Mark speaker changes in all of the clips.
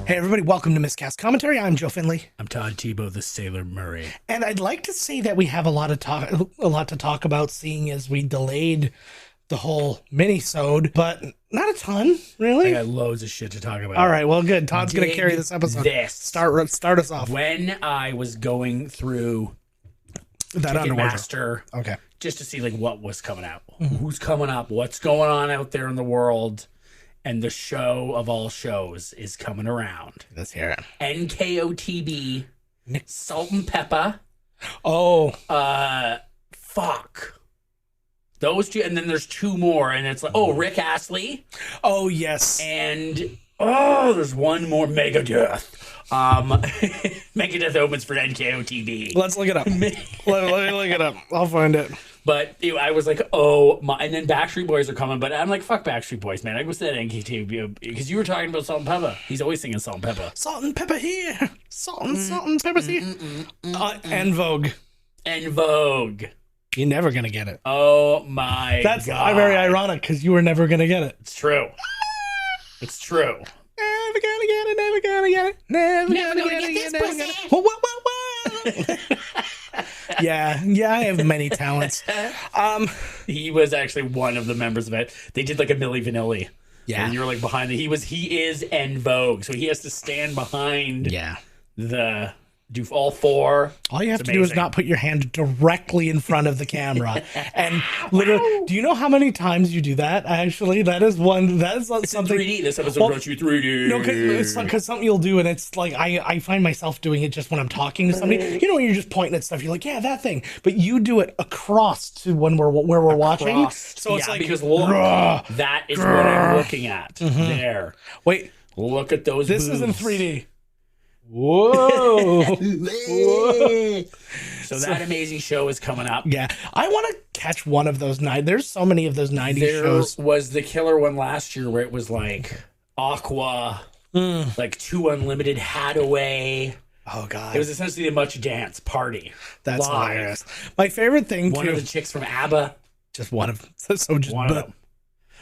Speaker 1: Hey everybody, welcome to Miscast Commentary. I'm Joe Finley.
Speaker 2: I'm Todd Tebow, the Sailor Murray.
Speaker 1: And I'd like to say that we have a lot to talk about, seeing as we delayed the whole mini-sode, but not a ton, really.
Speaker 2: I got loads of shit to talk about.
Speaker 1: All right, well, good. Todd's going to carry this episode. Start us off.
Speaker 2: When I was going through
Speaker 1: That underwater.
Speaker 2: Ticketmaster,
Speaker 1: Okay.
Speaker 2: just to see like what was coming out, who's coming up, what's going on out there in the world, and the show of all shows is coming around.
Speaker 1: Let's hear it.
Speaker 2: NKOTB, Salt and Pepper.
Speaker 1: Oh.
Speaker 2: Fuck. Those two, and then there's two more, and it's like, Rick Astley.
Speaker 1: Oh, yes.
Speaker 2: And, there's one more, Megadeth. Megadeth opens for NKOTB.
Speaker 1: Let's look it up. Let me look it up. I'll find it.
Speaker 2: But I was like, oh my, and then Backstreet Boys are coming, but I'm like, fuck Backstreet Boys, man. I go to that NKOTB because you were talking about Salt and Pepper. He's always singing Salt and Pepper.
Speaker 1: Salt and pepper here. Salt and pepper here. En Vogue.
Speaker 2: En Vogue.
Speaker 1: You're never going to get it.
Speaker 2: Oh my
Speaker 1: That's
Speaker 2: God.
Speaker 1: very ironic because you were never going to get it.
Speaker 2: It's true. It's true.
Speaker 1: Never gonna get it, never gonna get it, never gonna get it, never gonna. Whoa. Yeah, I have many talents.
Speaker 2: He was actually one of the members of it. They did like a Milli Vanilli.
Speaker 1: Yeah.
Speaker 2: And you were like behind he is En Vogue, so he has to stand behind do all four.
Speaker 1: All you have to do is not put your hand directly in front of the camera. And literally, do you know how many times you do that? Actually, that is something.
Speaker 2: 3D. This episode brought you 3D.
Speaker 1: No, because something you'll do, and it's like I find myself doing it just when I'm talking to somebody. You know, when you're just pointing at stuff, you're like, yeah, that thing. But you do it across to where we're watching. So it's like,
Speaker 2: because look, that is what I'm looking at there.
Speaker 1: Wait,
Speaker 2: look at those.
Speaker 1: This
Speaker 2: boobs.
Speaker 1: is in 3D. Whoa.
Speaker 2: So that amazing show is coming up.
Speaker 1: Yeah. I want to catch one of those There's so many of those 90s shows.
Speaker 2: There was the killer one last year where it was like Aqua, like 2 Unlimited Hadaway.
Speaker 1: Oh, God.
Speaker 2: It was essentially a Much Dance party.
Speaker 1: That's
Speaker 2: live.
Speaker 1: hilarious. My favorite thing,
Speaker 2: one of the chicks from ABBA.
Speaker 1: Just one of them. So just
Speaker 2: one of them.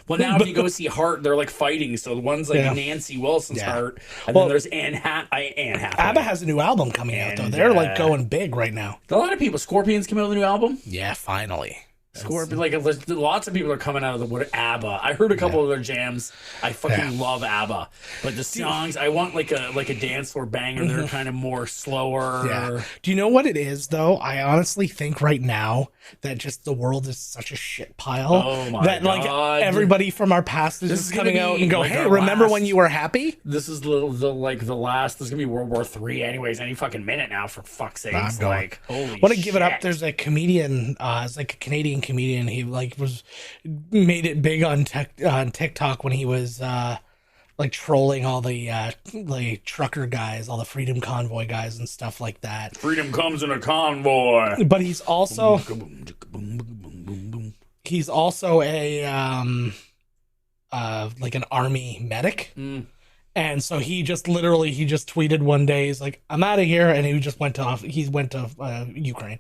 Speaker 2: Well, now if you go see Heart, they're like fighting. So the one's like Nancy Wilson's Heart, and then there's Anne Hathaway.
Speaker 1: ABBA has a new album coming out, though. They're like going big right now.
Speaker 2: A lot of people. Scorpions came out with a new album.
Speaker 1: Yeah, finally.
Speaker 2: Scorpion, like lots of people are coming out of the wood. ABBA. I heard a couple of their jams. I fucking love ABBA, but the songs I want like a dance floor banger. They're kind of more slower.
Speaker 1: Yeah. Do you know what it is though? I honestly think right now that just the world is such a shit pile.
Speaker 2: Oh my
Speaker 1: that
Speaker 2: God.
Speaker 1: Like everybody from our past is just coming out and go,
Speaker 2: like,
Speaker 1: hey, remember when you were happy?
Speaker 2: This is the last. This is gonna be World War III, anyways. Any fucking minute now, for fuck's sake. Like, holy.
Speaker 1: Want to give it up? There's a comedian. It's like a Canadian comedian. He made it big on TikTok when he was like trolling all the trucker guys, all the Freedom Convoy guys and stuff like that.
Speaker 2: Freedom comes in a convoy.
Speaker 1: But he's also a like an army medic. And so he just tweeted one day, he's like, I'm out of here, and he just went to Ukraine.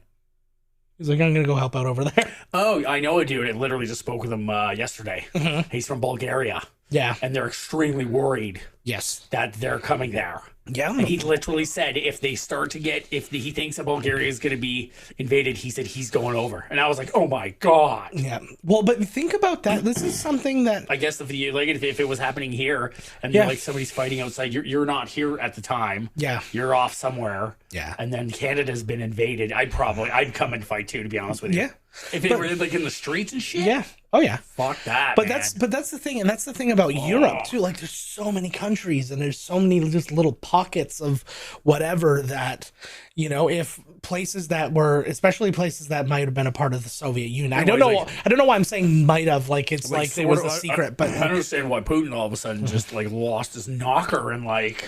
Speaker 1: He's like, I'm going to go help out over there.
Speaker 2: Oh, I know a dude. I literally just spoke with him yesterday. He's from Bulgaria.
Speaker 1: Yeah.
Speaker 2: And they're extremely worried.
Speaker 1: Yes.
Speaker 2: That they're coming there.
Speaker 1: Yeah.
Speaker 2: And he literally said if he thinks that Bulgaria is going to be invaded, he said he's going over. And I was like, oh my God.
Speaker 1: Yeah. Well, but think about that. This is something that
Speaker 2: I guess if it was happening here and like somebody's fighting outside, you're not here at the time.
Speaker 1: Yeah.
Speaker 2: You're off somewhere.
Speaker 1: Yeah.
Speaker 2: And then Canada's been invaded. I'd come and fight too, to be honest with you.
Speaker 1: Yeah.
Speaker 2: If it were like in the streets and shit.
Speaker 1: Yeah. Oh yeah.
Speaker 2: Fuck that.
Speaker 1: But
Speaker 2: man.
Speaker 1: that's the thing, and that's the thing about Europe too. Like there's so many countries and there's so many just little pockets of whatever that, you know, if places that were, especially places that might have been a part of the Soviet Union. I don't know why I'm saying might have, like it's like it was a secret, but
Speaker 2: I don't understand why Putin all of a sudden just like lost his knocker and like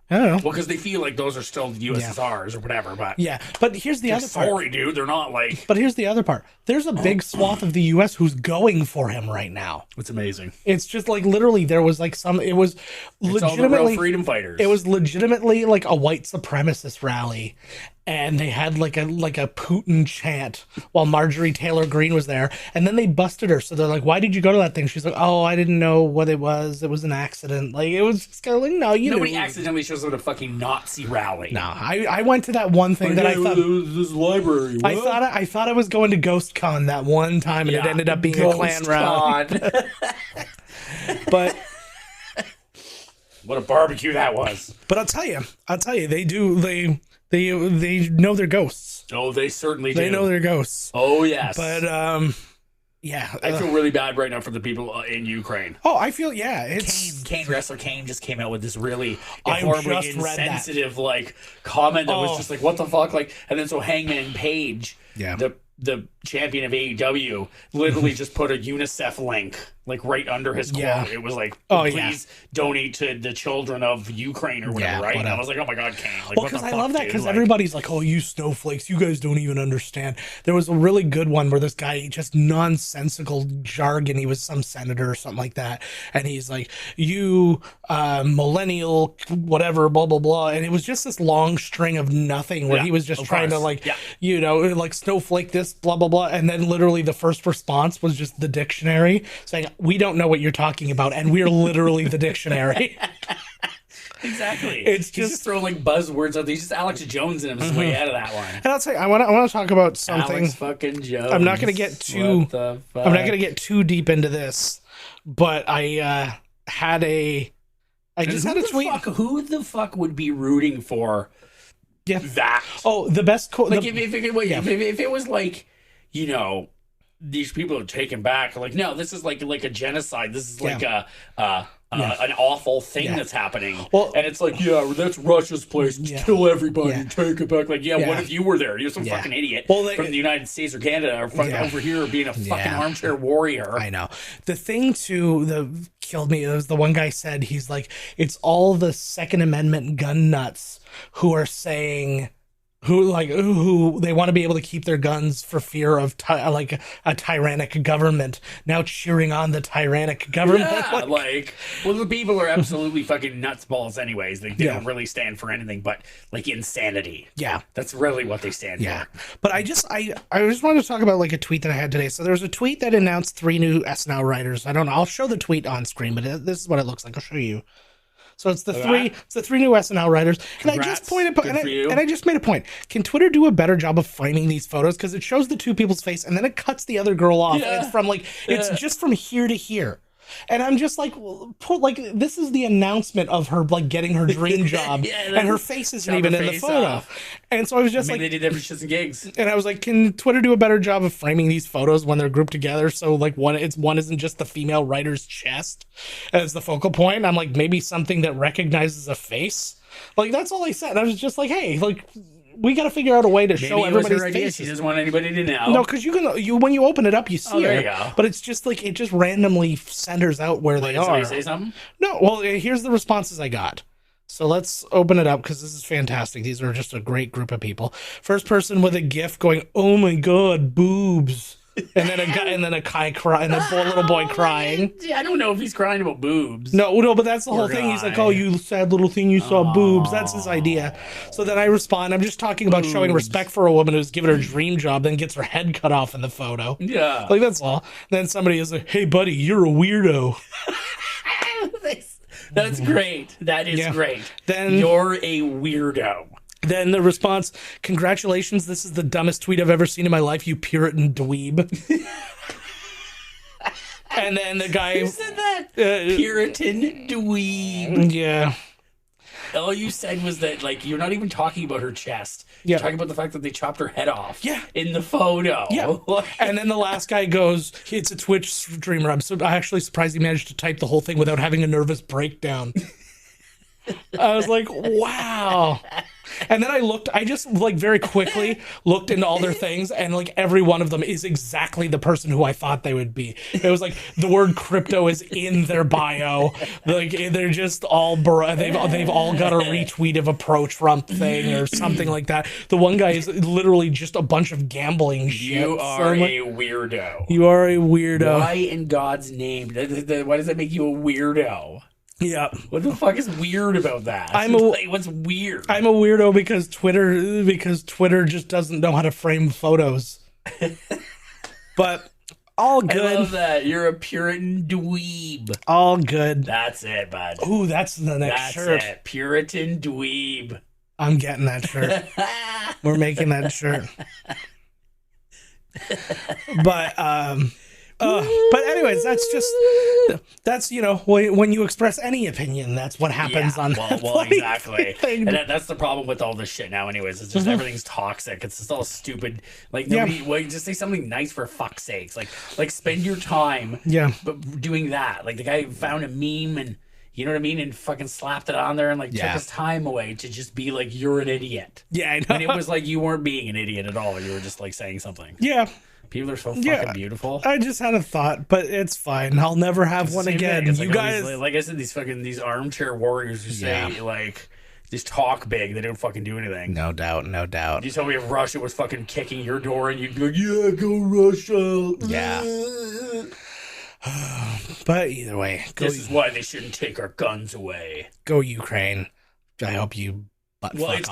Speaker 1: I don't know.
Speaker 2: Well, because they feel like those are still the USSRs or whatever, but
Speaker 1: but here's the other part.
Speaker 2: Sorry, dude, they're not like.
Speaker 1: But here's the other part. There's a big swath of the U.S. who's going for him right now.
Speaker 2: It's amazing.
Speaker 1: It's just like literally there was like it was legitimately
Speaker 2: freedom fighters.
Speaker 1: It was legitimately like a white supremacist rally, and they had like a Putin chant while Marjorie Taylor Greene was there, and then they busted her. So they're like, "Why did you go to that thing?" She's like, "Oh, I didn't know what it was. It was an accident." Like, it was just kind of like, no,
Speaker 2: nobody accidentally shows up at a fucking Nazi rally.
Speaker 1: No, I went to that one thing that I thought
Speaker 2: it was this library. What?
Speaker 1: I thought I was going to Ghost Con that one time, and it ended up being a Klan rally. But
Speaker 2: what a barbecue that was!
Speaker 1: But I'll tell you, they know their ghosts.
Speaker 2: Oh, they certainly do.
Speaker 1: They know their ghosts.
Speaker 2: Oh, yes.
Speaker 1: But, yeah.
Speaker 2: I feel really bad right now for the people in Ukraine.
Speaker 1: Oh, I feel, yeah. It's
Speaker 2: Wrestler Kane just came out with this really
Speaker 1: I
Speaker 2: horribly
Speaker 1: just read that.
Speaker 2: insensitive, like, comment that was just like, what the fuck? Like, and then so Hangman Page, the champion of AEW, literally just put a UNICEF link like right under his quote.
Speaker 1: Yeah.
Speaker 2: It was like, please donate to the children of Ukraine or whatever, right? And I was like, oh my god, Kane. Like,
Speaker 1: well, because I love that, because everybody's like, oh, you snowflakes, you guys don't even understand. There was a really good one where this guy, just nonsensical jargon, he was some senator or something like that, and he's like, you millennial whatever, blah blah blah, and it was just this long string of nothing where he was just trying to like like snowflake this, blah blah blah, and then literally the first response was just the dictionary saying, we don't know what you're talking about, and we're literally the dictionary.
Speaker 2: Exactly.
Speaker 1: It's
Speaker 2: He's just throwing like buzzwords out there. He's just Alex Jones in him his way out of that one.
Speaker 1: And I'll tell you, I want to talk about something.
Speaker 2: Alex fucking Jones.
Speaker 1: I'm not going to get too. I'm not going to get too deep into this, but I had a. I just had a tweet.
Speaker 2: Who the fuck would be rooting for that?
Speaker 1: Oh, the best.
Speaker 2: Like if it was like, you know, these people are taken back. Like, no, this is like a genocide. This is like an awful thing that's happening. Well, and it's like, that's Russia's place. Kill everybody, take it back. Like, what if you were there? You're some fucking idiot from the United States or Canada or from over here being a fucking armchair warrior.
Speaker 1: I know. The thing that killed me was the one guy said, he's like, it's all the Second Amendment gun nuts who are saying, who they want to be able to keep their guns for fear of like a tyrannic government, now cheering on the tyrannic government.
Speaker 2: Well, the people are absolutely fucking nuts balls anyways. They don't really stand for anything but like insanity. Yeah, that's really what they stand for.
Speaker 1: But I just wanted to talk about like a tweet that I had today. So there was a tweet that announced 3 new SNL writers. I don't know, I'll show the tweet on screen, but this is what it looks like. I'll show you. So it's the three new SNL writers. And I just pointed, and I just made a point. Can Twitter do a better job of finding these photos? Because it shows the 2 people's face and then it cuts the other girl off. And it's from it's just from here to here. And I'm just like, this is the announcement of her like getting her dream job, and her face isn't even in the photo. Off. And so I was just
Speaker 2: they did that for shits and gigs.
Speaker 1: And I was like, can Twitter do a better job of framing these photos when they're grouped together? So like one isn't just the female writer's chest as the focal point. And I'm like, maybe something that recognizes a face. Like, that's all I said. I was just like, hey, like, we got to figure out a way to show everybody's faces.
Speaker 2: She doesn't want anybody to know.
Speaker 1: No, because when you open it up, you see her.
Speaker 2: Go.
Speaker 1: But it's just like, it just randomly centers out where they are.
Speaker 2: Somebody say something?
Speaker 1: No, well, here's the responses I got. So let's open it up because this is fantastic. These are just a great group of people. First person with a GIF going, "Oh my god, boobs." And then a guy crying, and a little boy crying.
Speaker 2: I don't know if he's crying about boobs.
Speaker 1: No, but that's the whole thing. He's like, "Oh, you sad little thing, you saw boobs." That's his idea. So then I respond, I'm just talking about showing respect for a woman who's given her dream job, then gets her head cut off in the photo.
Speaker 2: Yeah.
Speaker 1: Like, that's all. Then somebody is like, "Hey, buddy, you're a weirdo."
Speaker 2: That's great. That is great. Then you're a weirdo.
Speaker 1: Then the response, "Congratulations, this is the dumbest tweet I've ever seen in my life, you Puritan dweeb." And then the guy...
Speaker 2: Who said that? Puritan dweeb.
Speaker 1: Yeah.
Speaker 2: All you said was that, like, you're not even talking about her chest. You're talking about the fact that they chopped her head off.
Speaker 1: Yeah.
Speaker 2: In the photo.
Speaker 1: Yeah. And then the last guy goes, "It's a Twitch streamer. I actually surprised he managed to type the whole thing without having a nervous breakdown." I was like, wow. And then I just like very quickly looked into all their things, and like every one of them is exactly the person who I thought they would be. It was like the word crypto is in their bio. Like, they're just all they've all got a retweet of a pro Trump thing or something like that. The one guy is literally just a bunch of gambling shit.
Speaker 2: You are a weirdo.
Speaker 1: You are a weirdo.
Speaker 2: Why in God's name? Why does that make you a weirdo?
Speaker 1: Yeah.
Speaker 2: What the fuck is weird about that? What's weird?
Speaker 1: I'm a weirdo because Twitter just doesn't know how to frame photos. But all good.
Speaker 2: I love that. You're a Puritan dweeb.
Speaker 1: All good.
Speaker 2: That's it, bud.
Speaker 1: Ooh, that's the next shirt. That's it.
Speaker 2: Puritan dweeb.
Speaker 1: I'm getting that shirt. We're making that shirt. But anyways, that's when you express any opinion, that's what happens on
Speaker 2: well, exactly. And that's the problem with all this shit now. Anyways, it's just everything's toxic. It's just all stupid. Like nobody, just say something nice for fuck's sakes. Like spend your time, doing that. Like the guy found a meme and. You know what I mean? And fucking slapped it on there and took his time away to just be like, you're an idiot.
Speaker 1: Yeah, I know.
Speaker 2: And it was like you weren't being an idiot at all. You were just like saying something.
Speaker 1: Yeah.
Speaker 2: People are so fucking beautiful.
Speaker 1: I just had a thought, but it's fine. I'll never have one again. You guys,
Speaker 2: like I said, these armchair warriors who say like just talk big. They don't fucking do anything.
Speaker 1: No doubt.
Speaker 2: You tell me if Russia was fucking kicking your door and you'd be like, yeah, go Russia.
Speaker 1: Yeah. But either way,
Speaker 2: this is why they shouldn't take our guns away.
Speaker 1: Go Ukraine. I hope you.
Speaker 2: It's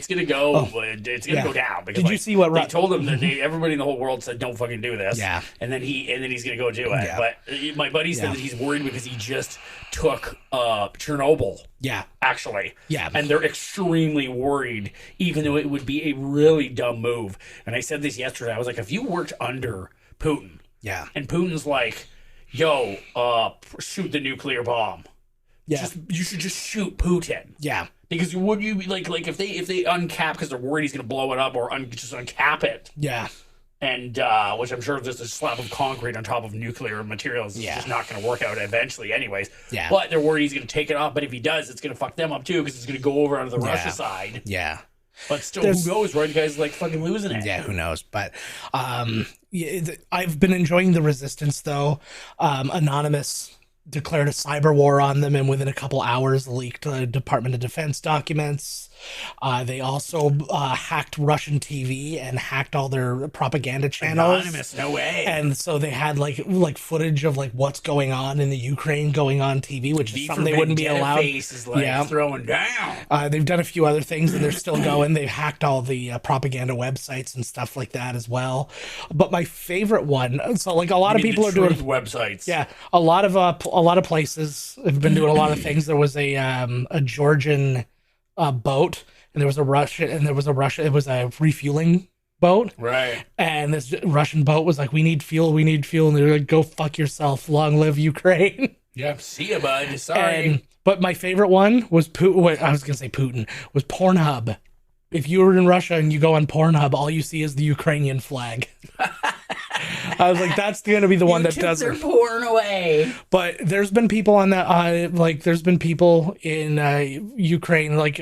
Speaker 2: gonna go down because
Speaker 1: did you see what
Speaker 2: they told him that everybody in the whole world said don't fucking do this.
Speaker 1: Yeah,
Speaker 2: and then he's gonna go do it. But my buddy said that he's worried because he just took Chernobyl.
Speaker 1: Yeah,
Speaker 2: actually.
Speaker 1: Yeah,
Speaker 2: and they're extremely worried, even though it would be a really dumb move. And I said this yesterday. I was like, if you worked under Putin, and Putin's like, yo, shoot the nuclear bomb.
Speaker 1: Yeah,
Speaker 2: you should just shoot Putin.
Speaker 1: Yeah.
Speaker 2: Because would you like if they uncap because they're worried he's going to blow it up or just uncap it?
Speaker 1: Yeah,
Speaker 2: and which I'm sure just a slab of concrete on top of nuclear materials is just not going to work out eventually, anyways.
Speaker 1: Yeah,
Speaker 2: but they're worried he's going to take it off. But if he does, it's going to fuck them up too because it's going to go over onto the Russia side.
Speaker 1: Yeah,
Speaker 2: but still, who knows? Right, you guys like fucking losing it.
Speaker 1: Yeah, who knows? But I've been enjoying the resistance though. Anonymous declared a cyber war on them, and within a couple hours leaked Department of Defense documents. They also hacked Russian TV and hacked all their propaganda channels.
Speaker 2: Anonymous, no way.
Speaker 1: And so they had like footage of like what's going on in the Ukraine going on TV, which is something they wouldn't be allowed.
Speaker 2: Face is like throwing down.
Speaker 1: They've done a few other things and they're still going. They've hacked all the propaganda websites and stuff like that as well. But my favorite one, so like a lot of people are doing
Speaker 2: websites.
Speaker 1: Yeah, a lot of places have been doing a lot of things. There was a Georgian boat, and there was a Russian, it was a refueling boat,
Speaker 2: right?
Speaker 1: And this Russian boat was like, we need fuel, and they're like, go fuck yourself, long live Ukraine.
Speaker 2: Yeah, see ya, bud. Sorry.
Speaker 1: But my favorite one was Putin was Pornhub. If you were in Russia and you go on Pornhub, all you see is the Ukrainian flag. I was like, that's going to be the one that does
Speaker 2: their porn away.
Speaker 1: But there's been people on that, there's been people in Ukraine, like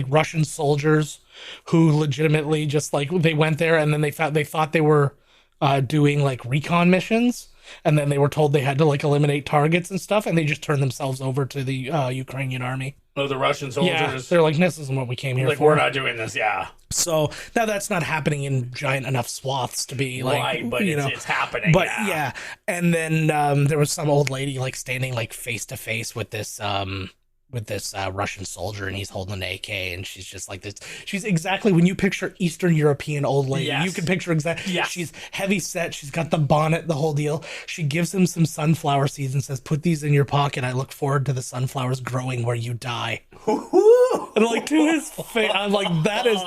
Speaker 1: Russian soldiers who legitimately just like, they went there and then they thought they were doing like recon missions. And then they were told they had to like eliminate targets and stuff. And they just turned themselves over to the Ukrainian army.
Speaker 2: Oh, the Russian soldiers.
Speaker 1: Yeah, they're like, this isn't what we came here for.
Speaker 2: Like, we're not doing this, yeah.
Speaker 1: So now that's not happening in giant enough swaths to be like,
Speaker 2: right, but it's happening.
Speaker 1: But yeah. And then there was some old lady like standing like face to face with this Russian soldier, and he's holding an AK, and she's just like this. She's exactly when you picture Eastern European old lady. Yes. You can picture exactly. Yes. She's heavy set. She's got the bonnet, the whole deal. She gives him some sunflower seeds and says, "Put these in your pocket. I look forward to the sunflowers growing where you die." And like to his face, I'm like, that is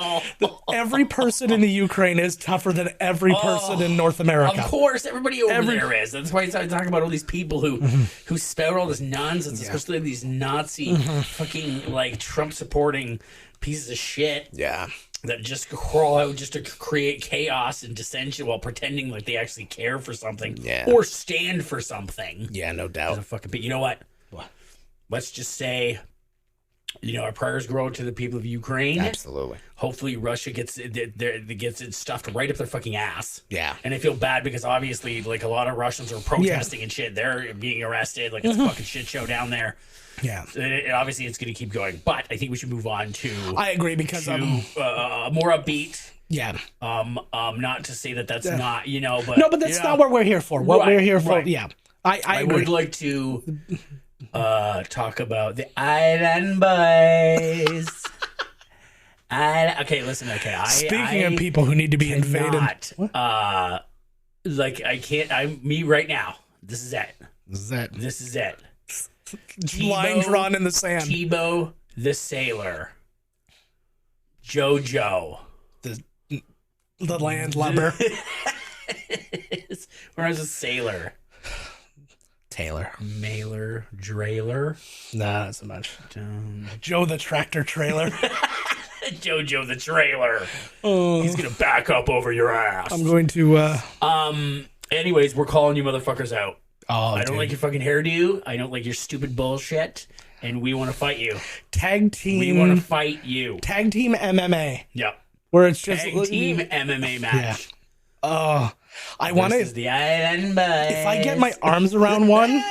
Speaker 1: every person in the Ukraine is tougher than every person in North America.
Speaker 2: Of course, everybody over there is. That's why I'm talking about all these people who spout all this nonsense, especially these Nazi fucking like Trump supporting pieces of shit.
Speaker 1: Yeah.
Speaker 2: That just crawl out just to create chaos and dissension while pretending like they actually care for something or stand for something.
Speaker 1: Yeah, no doubt.
Speaker 2: But you know what? Let's just say, our prayers go out to the people of Ukraine.
Speaker 1: Absolutely.
Speaker 2: Hopefully Russia gets it stuffed right up their fucking ass.
Speaker 1: Yeah.
Speaker 2: And I feel bad because obviously like a lot of Russians are protesting and shit. They're being arrested. Like it's a fucking shit show down there.
Speaker 1: Yeah.
Speaker 2: Obviously it's going to keep going. But I think we should move on to...
Speaker 1: I agree because...
Speaker 2: more upbeat.
Speaker 1: Yeah.
Speaker 2: Not to say that that's not, but...
Speaker 1: No, but that's not what we're here for. What we're here for... Yeah. I agree.
Speaker 2: would like to... talk about the Island Boys. Okay, listen. Okay,
Speaker 1: Speaking of people who need to be invaded,
Speaker 2: like I can't. Me right now. This is it.
Speaker 1: This
Speaker 2: is it.
Speaker 1: Line drawn in the sand.
Speaker 2: Tebow the Sailor. JoJo.
Speaker 1: The landlubber.
Speaker 2: When I was a sailor.
Speaker 1: Taylor.
Speaker 2: Mailer. Drailer.
Speaker 1: Nah, not so much. Joe the tractor trailer.
Speaker 2: JoJo the trailer. He's gonna back up over your ass.
Speaker 1: I'm going to
Speaker 2: anyways, we're calling you motherfuckers out. I don't
Speaker 1: dude.
Speaker 2: like your fucking hairdo. I don't like your stupid bullshit. And we want to fight you.
Speaker 1: Tag team.
Speaker 2: We want to fight you.
Speaker 1: Tag team MMA.
Speaker 2: Yep.
Speaker 1: Where it's just
Speaker 2: tag team MMA match.
Speaker 1: Yeah. I want to.
Speaker 2: The Island Boys.
Speaker 1: If I get my arms around one,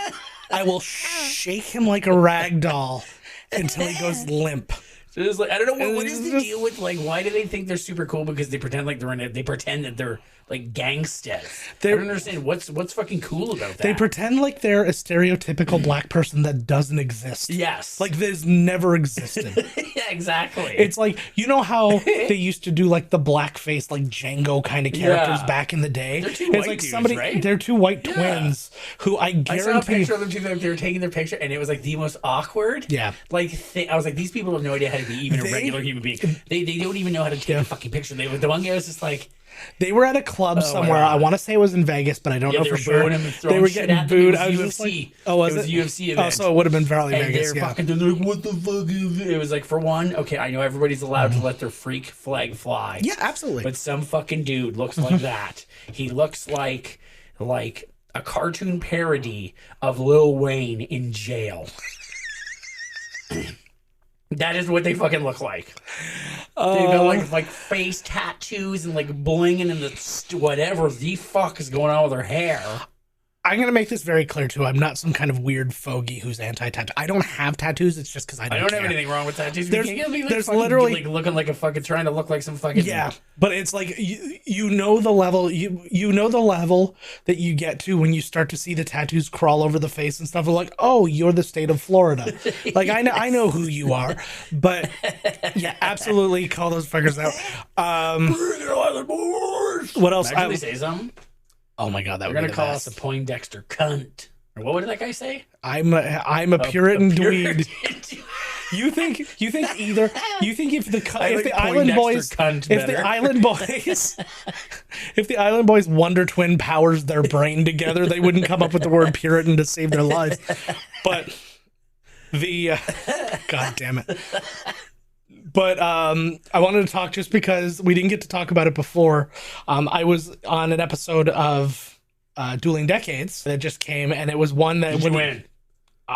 Speaker 1: I will shake him like a rag doll until he goes limp.
Speaker 2: So it's like, I don't know what is the deal with, like, why do they think they're super cool? Because they pretend like they pretend that they're like gangsters. I don't understand what's fucking cool about that.
Speaker 1: They pretend like they're a stereotypical black person that doesn't exist.
Speaker 2: Yes,
Speaker 1: like this never existed.
Speaker 2: Yeah, exactly.
Speaker 1: It's like, you know how they used to do like the blackface, like Django kind of characters back in the day.
Speaker 2: They're two white
Speaker 1: like
Speaker 2: dudes, right?
Speaker 1: They're two white twins who I guarantee.
Speaker 2: I saw a picture of them too. They were taking their picture, and it was like the most awkward.
Speaker 1: Yeah,
Speaker 2: like I was like, these people have no idea how to be even a regular human being. They don't even know how to take a fucking picture. The one guy was just like.
Speaker 1: They were at a club somewhere. I want to say it was in Vegas, but I don't know for sure.
Speaker 2: They were getting booed. I was just like,
Speaker 1: "Oh, was it?
Speaker 2: It was UFC event.
Speaker 1: Oh, so it would have been probably
Speaker 2: and
Speaker 1: Vegas."
Speaker 2: They're like, "What the fuck is it?" It was like, for one, okay, I know everybody's allowed to let their freak flag fly.
Speaker 1: Yeah, absolutely.
Speaker 2: But some fucking dude looks like that. He looks like a cartoon parody of Lil Wayne in jail. That is what they fucking look like. They got like face tattoos and like blinging and the whatever the fuck is going on with their hair.
Speaker 1: I'm going to make this very clear, too. I'm not some kind of weird fogey who's anti-tattoo. I don't have tattoos. It's just because I don't
Speaker 2: have anything wrong with tattoos.
Speaker 1: There's literally...
Speaker 2: like looking like a fucking... trying to look like some fucking...
Speaker 1: Yeah, but it's like, you know the level... You know the level that you get to when you start to see the tattoos crawl over the face and stuff. We're like, oh, you're the state of Florida. Like, yes. I know who you are. But, yeah, absolutely call those fuckers out. What else?
Speaker 2: Actually say something?
Speaker 1: Oh my god, that
Speaker 2: They're
Speaker 1: would be
Speaker 2: gonna call
Speaker 1: best.
Speaker 2: us a Poindexter cunt. Or what did that guy say?
Speaker 1: I'm a Puritan dweeb. You think if the Island Boys Wonder Twin powers their brain together, they wouldn't come up with the word Puritan to save their lives. But god damn it. But I wanted to talk just because we didn't get to talk about it before. I was on an episode of Dueling Decades that just came, and it was one that
Speaker 2: would win.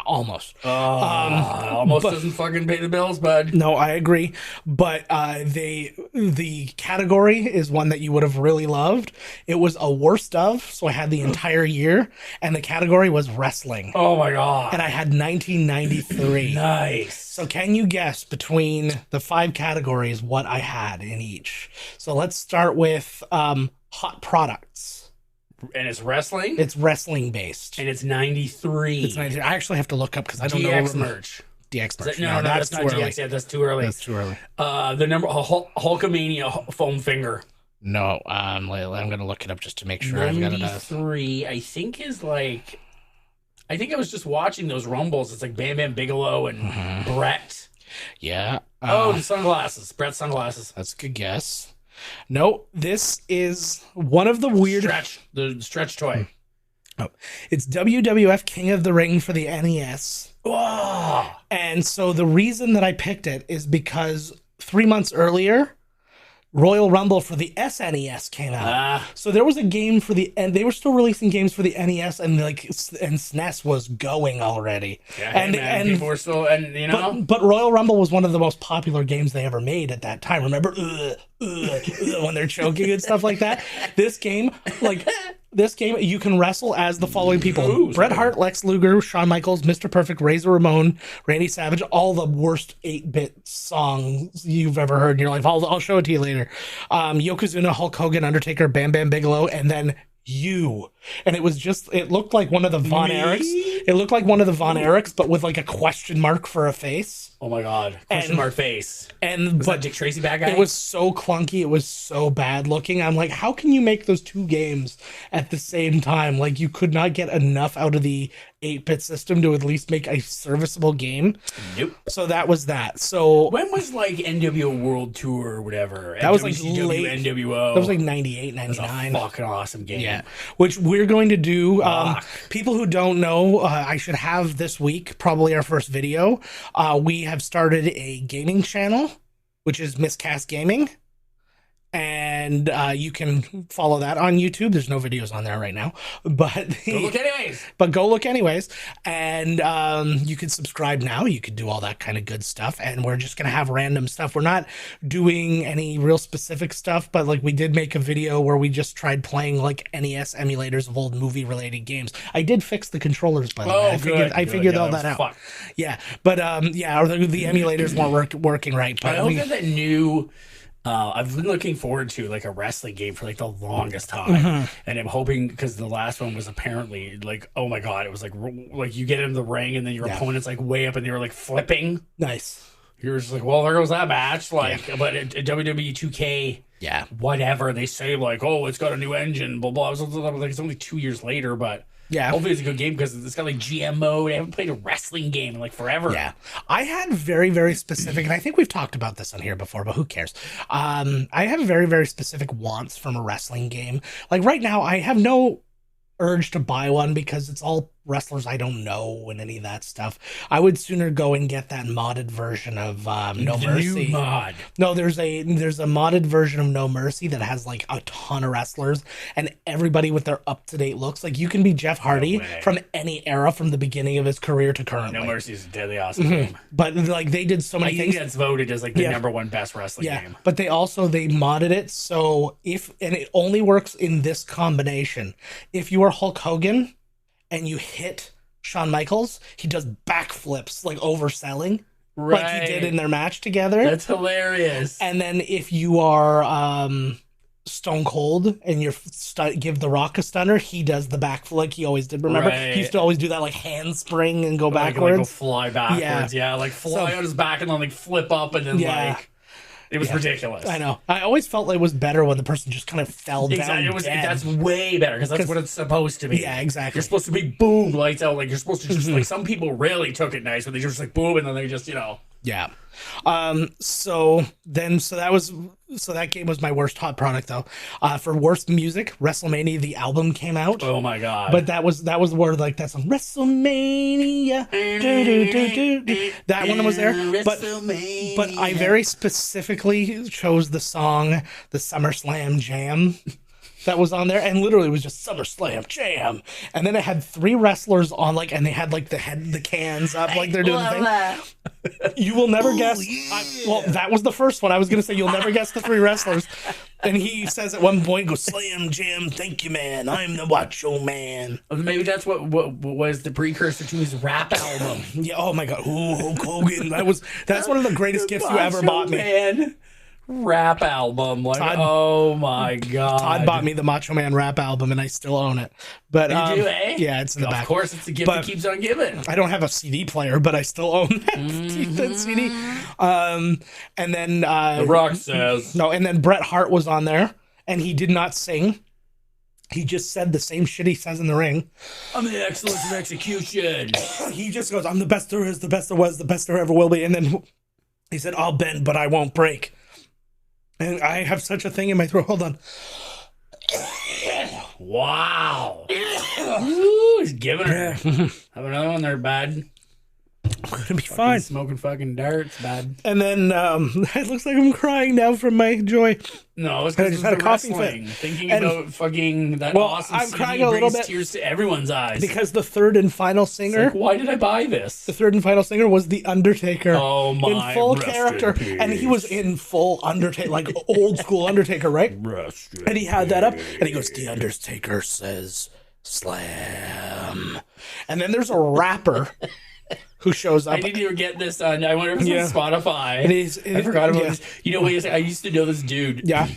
Speaker 1: Almost.
Speaker 2: Almost doesn't fucking pay the bills, bud.
Speaker 1: No, I agree. But the category is one that you would have really loved. It was a worst of, so I had the entire year, and the category was wrestling.
Speaker 2: Oh my god.
Speaker 1: And I had 1993.
Speaker 2: Nice.
Speaker 1: So can you guess between the 5 categories what I had in each? So let's start with hot products.
Speaker 2: And it's wrestling?
Speaker 1: It's wrestling based.
Speaker 2: And it's 93.
Speaker 1: It's 93. I actually have to look up because I don't know.
Speaker 2: DX merch.
Speaker 1: DX merch.
Speaker 2: No, that's not DX yet. That's too early.
Speaker 1: That's too early.
Speaker 2: The number Hulkamania foam finger.
Speaker 1: No, I'm going to look it up just to make sure I've got it.
Speaker 2: 93, I think, is like... I think I was just watching those Rumbles. It's like Bam Bam Bigelow and Brett.
Speaker 1: Yeah.
Speaker 2: The sunglasses. Brett's sunglasses.
Speaker 1: That's a good guess. No, this is one of the weird...
Speaker 2: The stretch toy.
Speaker 1: Oh, it's WWF King of the Ring for the NES.
Speaker 2: Oh.
Speaker 1: And so the reason that I picked it is because 3 months earlier, Royal Rumble for the SNES came out. So there was a game for and they were still releasing games for the NES, and SNES was going already.
Speaker 2: Yeah, and people were still, and you know.
Speaker 1: But Royal Rumble was one of the most popular games they ever made at that time. Remember, when they're choking and stuff like that. This game, you can wrestle as the following people: Bret Hart, Lex Luger, Shawn Michaels, Mr. Perfect, Razor Ramon, Randy Savage. All the worst 8-bit songs you've ever heard in your life. I'll show it to you later. Yokozuna, Hulk Hogan, Undertaker, Bam Bam Bigelow, and then you. And it was just, it looked like one of the Von Erichs. It looked like one of the Von Erichs, but with like a question mark for a face.
Speaker 2: Oh my God. Question mark face.
Speaker 1: And
Speaker 2: was that Dick Tracy bad guy?
Speaker 1: It was so clunky. It was so bad looking. I'm like, how can you make those two games at the same time? Like, you could not get enough out of the 8-bit system to at least make a serviceable game.
Speaker 2: Nope.
Speaker 1: So that was that. So
Speaker 2: when was like NWO World Tour or whatever?
Speaker 1: That was like
Speaker 2: late NWO.
Speaker 1: That was like 98, 99.
Speaker 2: That was a fucking awesome game.
Speaker 1: Yeah. Which we're going to do. People who don't know, I should have this week, probably our first video. We have started a gaming channel, which is Miscast Gaming. And you can follow that on YouTube. There's no videos on there right now, but
Speaker 2: go look anyways.
Speaker 1: But go look anyways. And you can subscribe now. You can do all that kind of good stuff. And we're just gonna have random stuff. We're not doing any real specific stuff, but like we did make a video where we just tried playing like NES emulators of old movie related games. I did fix the controllers, by the way. I figured all that out.
Speaker 2: Fucked.
Speaker 1: Yeah, but yeah, the emulators weren't working right. But
Speaker 2: I hope that new. I've been looking forward to like a wrestling game for like the longest time, and I'm hoping because the last one was apparently like, oh my God, it was like you get in the ring and then your opponent's like way up and they were like flipping.
Speaker 1: Nice.
Speaker 2: You're just like, well, there goes that match. Like, but at WWE 2K, whatever they say, like, oh, it's got a new engine, blah blah. I was like, it's only 2 years later, but. Yeah, hopefully it's a good game because it's got like GM mode. I haven't played a wrestling game in like forever.
Speaker 1: Yeah, I had very, very specific, and I think we've talked about this on here before, but who cares? I have very, very specific wants from a wrestling game. Like right now, I have no urge to buy one because it's all wrestlers I don't know and any of that stuff. I would sooner go and get that modded version of No Mercy.
Speaker 2: New mod.
Speaker 1: No, there's a modded version of No Mercy that has like a ton of wrestlers and everybody with their up-to-date looks. Like you can be Jeff Hardy from any era from the beginning of his career to currently.
Speaker 2: No Mercy is a deadly awesome game.
Speaker 1: But like they did so many things.
Speaker 2: I think that's voted as like the number one best wrestling game.
Speaker 1: But they modded it so and it only works in this combination. If you are Hulk Hogan and you hit Shawn Michaels, he does backflips, like overselling, like he did in their match together.
Speaker 2: That's hilarious.
Speaker 1: And then if you are Stone Cold and you give The Rock a stunner, he does the backflip like he always did. Remember, he used to always do that like handspring and go backwards.
Speaker 2: Like go fly backwards, like fly on his back and then like flip up and then like... It was ridiculous.
Speaker 1: I know. I always felt like it was better when the person just kind of fell down.
Speaker 2: That's way better because that's what it's supposed to be.
Speaker 1: Yeah, exactly.
Speaker 2: You're supposed to be boom, lights out. Like you're supposed to just like some people really took it nice, but they just like boom, and then they just
Speaker 1: Yeah. So that game was my worst hot product though. For worst music, WrestleMania the album came out.
Speaker 2: Oh my God.
Speaker 1: But that was where like that song WrestleMania. That one was there. But I very specifically chose the song the SummerSlam Jam. That was on there, and literally it was just SummerSlam Jam, and then it had 3 wrestlers on, like, and they had like the cans up, like they're doing the thing. You will never guess. Well, that was the first one. I was gonna say you'll never guess the 3 wrestlers, and he says at one point, "Go Slam Jam, thank you, man. I'm the Macho Man."
Speaker 2: Maybe that's what was the precursor to his rap album.
Speaker 1: Yeah. Oh my God. Ooh, Hulk Hogan. That's one of the greatest gifts you ever bought me.
Speaker 2: Man. Rap album, like Todd, oh my God!
Speaker 1: Todd bought me the Macho Man rap album, and I still own it. But
Speaker 2: you do, eh?
Speaker 1: Yeah, it's in the back.
Speaker 2: Of course, it's a gift that keeps on giving.
Speaker 1: I don't have a CD player, but I still own that CD. And then
Speaker 2: The Rock says
Speaker 1: no, and then Bret Hart was on there, and he did not sing. He just said the same shit he says in the ring.
Speaker 2: I'm the excellence of execution.
Speaker 1: He just goes, "I'm the best there is, the best there was, the best there ever will be," and then he said, "I'll bend, but I won't break." And I have such a thing in my throat. Hold on.
Speaker 2: Wow. Ooh, he's giving her. Have another one there, bud.
Speaker 1: It'll be fine.
Speaker 2: Smoking fucking darts, bud.
Speaker 1: And then it looks like I'm crying now from my joy.
Speaker 2: No, it's because I just had a coughing fit. Thinking about fucking that awesome
Speaker 1: I'm
Speaker 2: CD
Speaker 1: crying a little bit.
Speaker 2: Tears to everyone's eyes.
Speaker 1: Because the third and final singer.
Speaker 2: Like, why did I buy this?
Speaker 1: The third and final singer was The Undertaker.
Speaker 2: Oh my!
Speaker 1: In full character, and he was in full Undertaker, like old school Undertaker, right? And he had that up, and he goes, "The Undertaker says slam," and then there's a rapper. Who shows up?
Speaker 2: I didn't even get this on. I wonder if it's on Spotify.
Speaker 1: I forgot about this.
Speaker 2: You know, I used to know this dude.
Speaker 1: Yeah.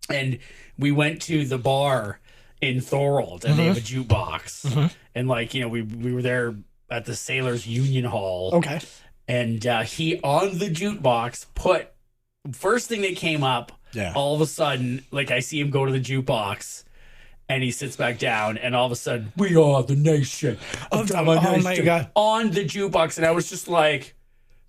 Speaker 2: And we went to the bar in Thorold, and they have a jukebox, and like, you know, we were there at the Sailors Union Hall.
Speaker 1: Okay.
Speaker 2: And he on the jukebox put first thing that came up.
Speaker 1: Yeah.
Speaker 2: All of a sudden, like, I see him go to the jukebox, and he sits back down, and all of a sudden, we are the nation of domination.
Speaker 1: Oh my God.
Speaker 2: On the jukebox, and I was just like,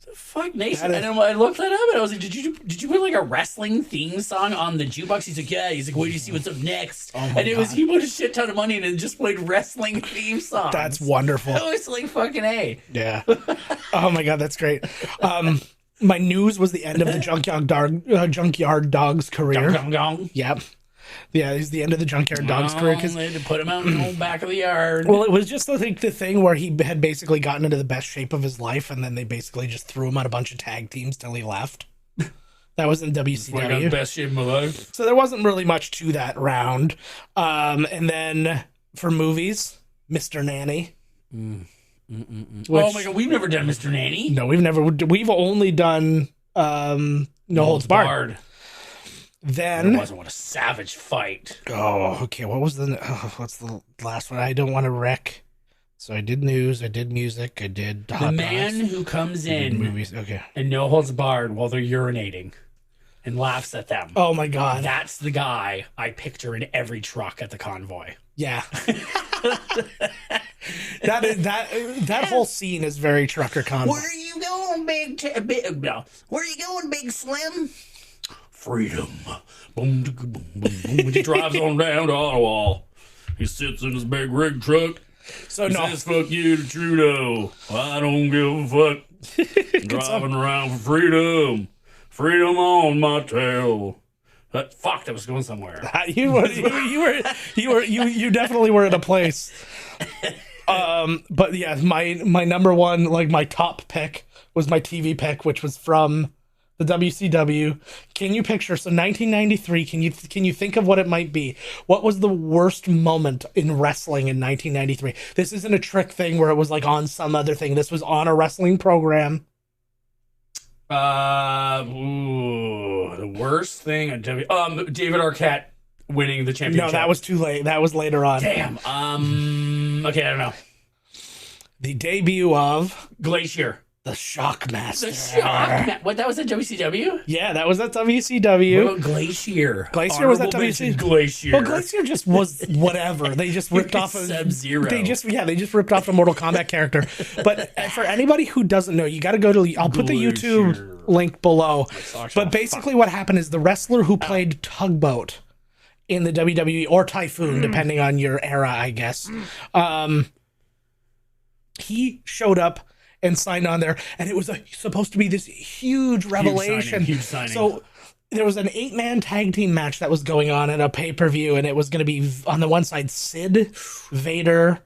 Speaker 2: the fuck nation? And I looked that up, and I was like, did you put like a wrestling theme song on the jukebox? He's like, yeah. He's like, wait, do you see what's up next?
Speaker 1: Oh my
Speaker 2: God. He put a shit ton of money in it and just played wrestling theme songs.
Speaker 1: That's wonderful.
Speaker 2: That was like fucking A.
Speaker 1: Yeah. Oh my God, that's great. My news was the end of the Junkyard Dog's career.
Speaker 2: Gong, gong, gong.
Speaker 1: Yep. Yeah, it's the end of the Junkyard Dog's career.
Speaker 2: They had to put him out in the old back of the yard.
Speaker 1: Well, it was just the thing where he had basically gotten into the best shape of his life, and then they basically just threw him on a bunch of tag teams till he left. That was in WCW.
Speaker 2: I got the best shape of my life.
Speaker 1: So there wasn't really much to that round. And then for movies, Mr. Nanny.
Speaker 2: Which, oh my God, we've never done Mr. Nanny.
Speaker 1: No, we've only done No Holds Barred. Then
Speaker 2: there wasn't. What a savage fight.
Speaker 1: Oh, okay. What's the last one? I don't want to wreck. So I did news, I did music, I did
Speaker 2: the man who comes in
Speaker 1: movies. Okay.
Speaker 2: And No Holds Barred while they're urinating and laughs at them.
Speaker 1: Oh my God.
Speaker 2: That's the guy I picture in every truck at the convoy.
Speaker 1: Yeah. that whole scene is very trucker convoy.
Speaker 2: Where are you going, Where are you going, Big Slim? Freedom. Boom, boom, boom, boom. He drives on down to Ottawa. He sits in his big rig truck. He says, fuck you to Trudeau. I don't give a fuck. Driving around for freedom. Freedom on my tail. That was going somewhere.
Speaker 1: You definitely were at a place. But yeah, my number one, like my top pick was my TV pick, which was from the WCW. Can you picture? So 1993. Can you think of what it might be? What was the worst moment in wrestling in 1993? This isn't a trick thing where it was like on some other thing. This was on a wrestling program.
Speaker 2: The worst thing on David Arquette winning the championship.
Speaker 1: No, that was too late. That was later on.
Speaker 2: Damn. Okay, I don't know.
Speaker 1: The debut of
Speaker 2: Glacier.
Speaker 1: The Shockmaster.
Speaker 2: The Shockmaster. What, that was at WCW?
Speaker 1: Yeah, that was at WCW.
Speaker 2: What about Glacier?
Speaker 1: Glacier was at WCW.
Speaker 2: Glacier.
Speaker 1: Well, Glacier just was whatever. They just ripped off
Speaker 2: Sub-Zero.
Speaker 1: They just ripped off a Mortal Kombat character. But for anybody who doesn't know, you got to go to. I'll put the YouTube link below. But basically, what happened is the wrestler who played Tugboat in the WWE or Typhoon, depending on your era, I guess, he showed up and signed on there, and it was supposed to be this huge revelation.
Speaker 2: Huge signing.
Speaker 1: So there was an 8-man tag team match that was going on at a pay-per-view, and it was going to be on the one side Sid, Vader,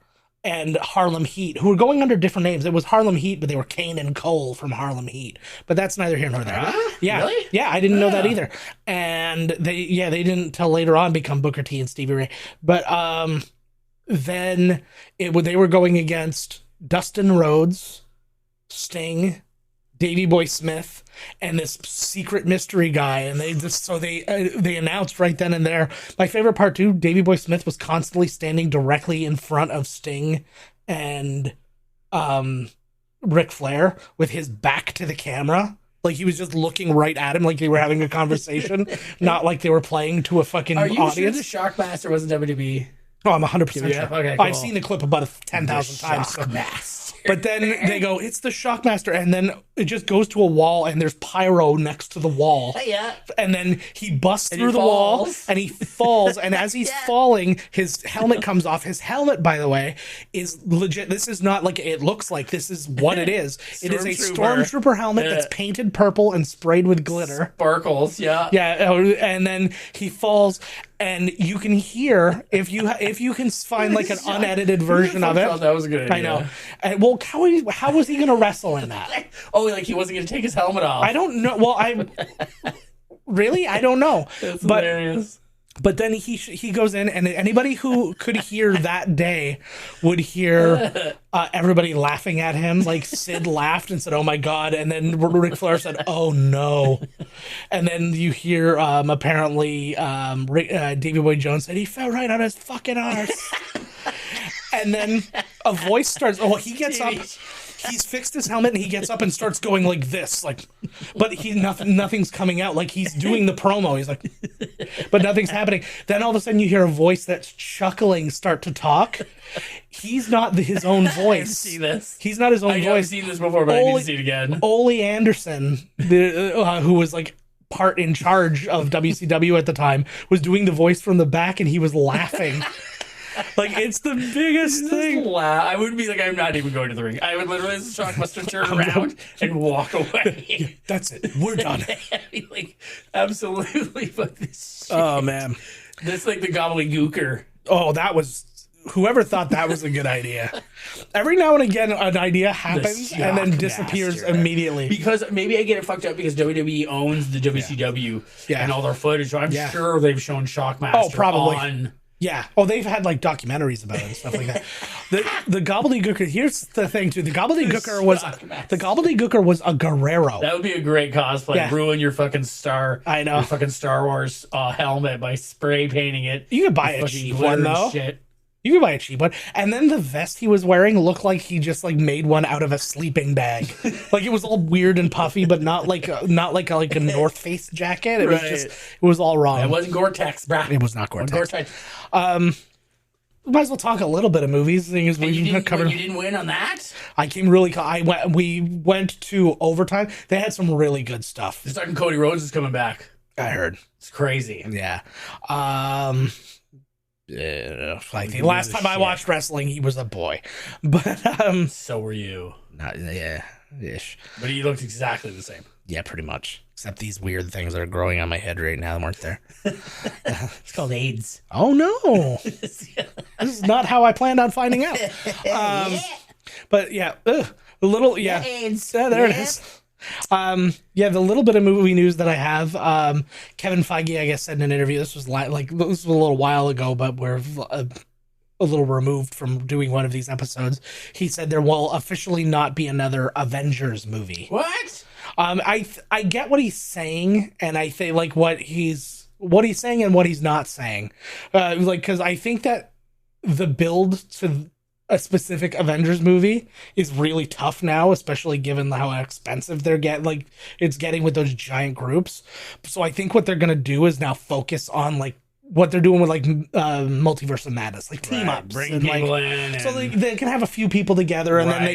Speaker 1: and Harlem Heat, who were going under different names. It was Harlem Heat, but they were Kane and Cole from Harlem Heat. But that's neither here nor there. Yeah,
Speaker 2: really?
Speaker 1: Yeah, I didn't know that either. And they didn't till later on become Booker T and Stevie Ray. But then they were going against Dustin Rhodes, Sting, Davey Boy Smith, and this secret mystery guy, and they announced right then and there. My favorite part too, Davey Boy Smith was constantly standing directly in front of Sting and Ric Flair with his back to the camera. Like he was just looking right at him, like they were having a conversation, not like they were playing to a fucking audience.
Speaker 2: Are you sure the Shockmaster wasn't WWE?
Speaker 1: Oh, I'm 100% sure.
Speaker 2: Okay, cool.
Speaker 1: I've seen the clip about 10,000 times.
Speaker 2: Shockmaster.
Speaker 1: But then they go, it's the Shockmaster, and then it just goes to a wall, and there's pyro next to the wall.
Speaker 2: Yeah.
Speaker 1: And then he busts through the wall, and he falls, and as he's falling, his helmet comes off. His helmet, by the way, is legit. This is not like it looks like. This is what it is. It is a Stormtrooper helmet that's painted purple and sprayed with glitter.
Speaker 2: Sparkles, yeah.
Speaker 1: Yeah, and then he falls, and you can hear, if you can find like an unedited version of it.
Speaker 2: That was a good idea.
Speaker 1: I know. And, well, how was he going to wrestle in that?
Speaker 2: Oh, like he wasn't going to take his helmet off.
Speaker 1: I don't know. Well, really? I don't know.
Speaker 2: That's hilarious.
Speaker 1: But then he goes in, and anybody who could hear that day would hear everybody laughing at him. Like Sid laughed and said, "Oh my God," and then Ric Flair said, "Oh no," and then you hear apparently Davey Boy Jones said he fell right on his fucking arse, and then a voice starts. Oh, he gets up. He's fixed his helmet and he gets up and starts going like this, like, but nothing's coming out. Like he's doing the promo. He's like, but nothing's happening. Then all of a sudden you hear a voice that's chuckling start to talk. He's not his own voice.
Speaker 2: I've seen this.
Speaker 1: He's not his own voice.
Speaker 2: I've seen this before, but I need to see it again.
Speaker 1: Ole Anderson, who was like part in charge of WCW at the time, was doing the voice from the back and he was laughing. Like, it's the biggest thing.
Speaker 2: I would be like, I'm not even going to the ring. I would literally, as a shockbuster, turn around and walk away.
Speaker 1: Yeah, that's it. We're done.
Speaker 2: Like, absolutely. Fuck this shit.
Speaker 1: Oh, man.
Speaker 2: That's like the gobbledygooker.
Speaker 1: Oh, that was... Whoever thought that was a good idea. Every now and again, an idea happens and then disappears immediately.
Speaker 2: Because maybe I get it fucked up because WWE owns the WCW and all their footage. So I'm sure they've shown Shockmaster on...
Speaker 1: Yeah. Oh, they've had like documentaries about it and stuff like that. The gobbledygooker. Here's the thing, too. The gobbledygooker was a Guerrero.
Speaker 2: That would be a great cosplay. Yeah. Ruin your fucking Star.
Speaker 1: I know.
Speaker 2: Your fucking Star Wars helmet by spray painting it.
Speaker 1: You could buy a cheap one though. Shit. You could buy a cheap one. And then the vest he was wearing looked like he just like made one out of a sleeping bag. Like it was all weird and puffy, but not like a North Face jacket. It was just, it was all wrong.
Speaker 2: It wasn't Gore-Tex, bro.
Speaker 1: It was not Gore-Tex. Might as well talk a little bit of movies.
Speaker 2: You didn't win on that?
Speaker 1: We went to overtime. They had some really good stuff.
Speaker 2: They're talking Cody Rhodes is coming back.
Speaker 1: I heard.
Speaker 2: It's crazy.
Speaker 1: Yeah. Like the last time I watched wrestling, he was a boy, but
Speaker 2: so were you.
Speaker 1: Ish.
Speaker 2: But he looked exactly the same.
Speaker 1: Yeah, pretty much. Except these weird things that are growing on my head right now weren't there.
Speaker 2: It's called AIDS.
Speaker 1: Oh no, this is not how I planned on finding out. But yeah, AIDS. There it is. The little bit of movie news that I have, Kevin Feige, I guess, said in an interview, this was a little while ago, but we're a little removed from doing one of these episodes. He said there will officially not be another Avengers movie.
Speaker 2: What?
Speaker 1: I get what he's saying, and I think like what he's saying and what he's not saying, because I think that the build to a specific Avengers movie is really tough now, especially given how expensive it's getting with those giant groups. So I think what they're gonna do is now focus on like what they're doing with like Multiverse of Madness, like team ups,
Speaker 2: bring people in,
Speaker 1: so they can have a few people together, and then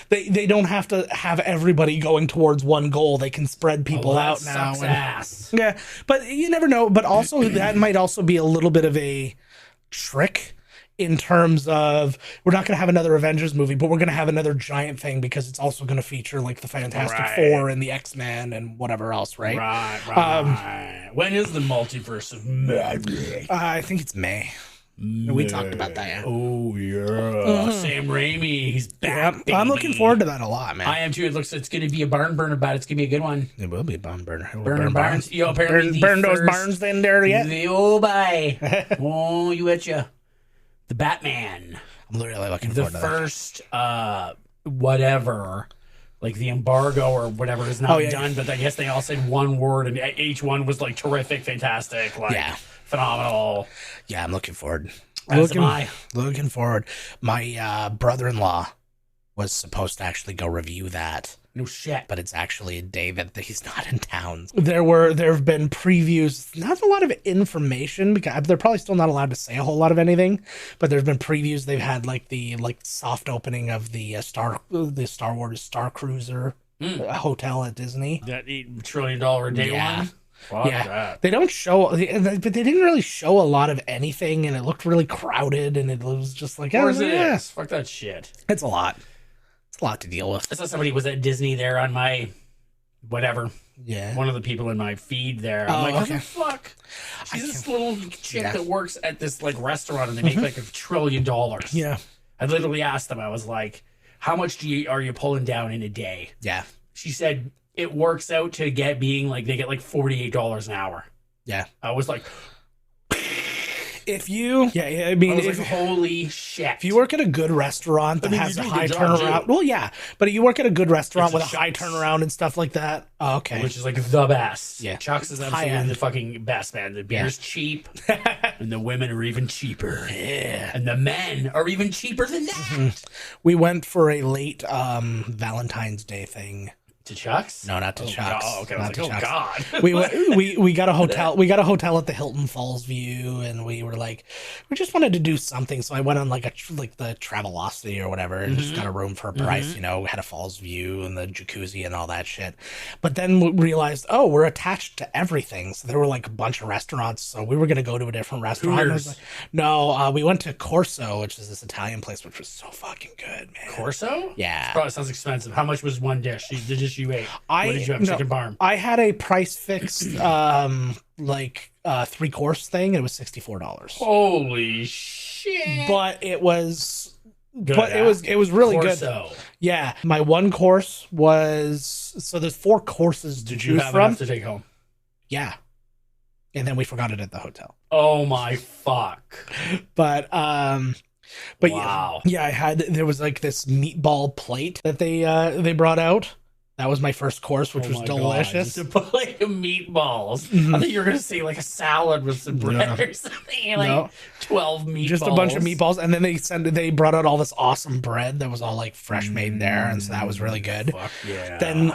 Speaker 1: they don't have to have everybody going towards one goal. They can spread people out now. Yeah, but you never know. But also that might also be a little bit of a trick. In terms of, we're not going to have another Avengers movie, but we're going to have another giant thing because it's also going to feature like the Fantastic Four and the X-Men and whatever else, right?
Speaker 2: Right. When is the Multiverse of Madness?
Speaker 1: I think it's May. We talked about that. Yeah.
Speaker 2: Oh yeah, Sam Raimi, he's back.
Speaker 1: Yeah, I'm looking forward to that a lot, man.
Speaker 2: I am too. It's going to be a barn burner, but it's going to be a good one.
Speaker 1: It will be a barn burner.
Speaker 2: Burn barns. Yo, apparently
Speaker 1: burn those barns in there yet?
Speaker 2: Oh bye. Oh, you betcha. The Batman.
Speaker 1: I'm really looking forward to that.
Speaker 2: The first, whatever, like the embargo or whatever is not done, but I guess they all said one word, and each one was like terrific, fantastic, phenomenal.
Speaker 1: Yeah, I'm looking forward.
Speaker 2: Looking
Speaker 1: forward. My brother-in-law was supposed to actually go review that.
Speaker 2: No shit.
Speaker 1: But it's actually a day that he's not in town. There have been previews, not a lot of information because they're probably still not allowed to say a whole lot of anything, but there's been previews. They've had like the soft opening of the Star Wars Star Cruiser hotel at Disney.
Speaker 2: That $8 trillion a day one? Fuck that.
Speaker 1: They don't show, but they didn't really show a lot of anything, and it looked really crowded, and it was just like,
Speaker 2: fuck that shit.
Speaker 1: It's a lot. A lot to deal with.
Speaker 2: I saw somebody was at Disney there on my whatever.
Speaker 1: Yeah.
Speaker 2: One of the people in my feed there. I'm like, what the fuck? She's this little chick that works at this like restaurant and they make like $1 trillion.
Speaker 1: Yeah.
Speaker 2: I literally asked them, I was like, how much are you pulling down in a day?
Speaker 1: Yeah.
Speaker 2: She said it works out to being like they get like $48 an hour.
Speaker 1: Yeah.
Speaker 2: I was like
Speaker 1: If you, yeah, I mean,
Speaker 2: I was like, holy shit.
Speaker 1: If you work at a good restaurant that has a high turnaround, well, yeah, but you work at a good restaurant with a high turnaround and stuff like that, okay.
Speaker 2: Which is like the best.
Speaker 1: Yeah.
Speaker 2: Chuck's is absolutely the fucking best, man. The beer's cheap, and the women are even cheaper.
Speaker 1: Yeah.
Speaker 2: And the men are even cheaper than that.
Speaker 1: We went for a late Valentine's Day thing.
Speaker 2: To Chuck's?
Speaker 1: No, not to Chuck's.
Speaker 2: Oh, okay.
Speaker 1: Not
Speaker 2: I was like, God.
Speaker 1: we got a hotel. We got a hotel at the Hilton Falls View, and we were like, we just wanted to do something. So I went on like the Travelocity or whatever, and just got a room for a price. You know, had a falls view and the jacuzzi and all that shit. But then we realized, oh, we're attached to everything. So there were like a bunch of restaurants. So we were gonna go to a different restaurant. I was like, no, we went to Corso, which is this Italian place, which was so fucking good, man.
Speaker 2: Corso?
Speaker 1: Yeah.
Speaker 2: Probably sounds expensive. How much was one dish? The dish you ate? What did you have? Chicken parm?
Speaker 1: I had a price fixed, 3-course thing. It was $64.
Speaker 2: Holy shit!
Speaker 1: But it was,
Speaker 2: good,
Speaker 1: it was really
Speaker 2: Corso.
Speaker 1: good. Yeah, my one course was there's 4 courses to choose
Speaker 2: have
Speaker 1: from.
Speaker 2: Enough to take home?
Speaker 1: Yeah, and then we forgot it at the hotel.
Speaker 2: Oh my fuck!
Speaker 1: But
Speaker 2: wow.
Speaker 1: Yeah, there was like this meatball plate that they brought out. That was my first course, which was delicious.
Speaker 2: Just a plate of meatballs. I thought you were going to say like a salad with some bread or something. Like 12 meatballs. Just
Speaker 1: a bunch of meatballs. And then they brought out all this awesome bread that was all like fresh made there. And so that was really good.
Speaker 2: Fuck yeah.
Speaker 1: Then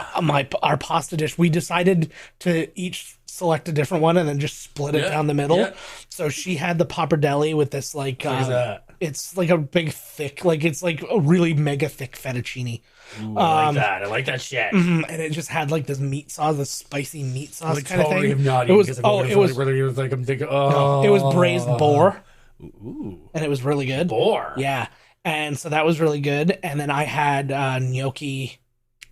Speaker 1: our pasta dish, we decided to each select a different one and then just split it down the middle. Yeah. So she had the pappardelle with this like, it's like a big thick, like it's like a really mega thick fettuccine.
Speaker 2: Ooh, I like that. I like that shit.
Speaker 1: And it just had like this meat sauce, this spicy meat sauce kind of thing.
Speaker 2: It was like I'm thinking,
Speaker 1: it was braised boar.
Speaker 2: Ooh.
Speaker 1: And it was really good.
Speaker 2: Boar.
Speaker 1: Yeah. And so that was really good. And then I had gnocchi.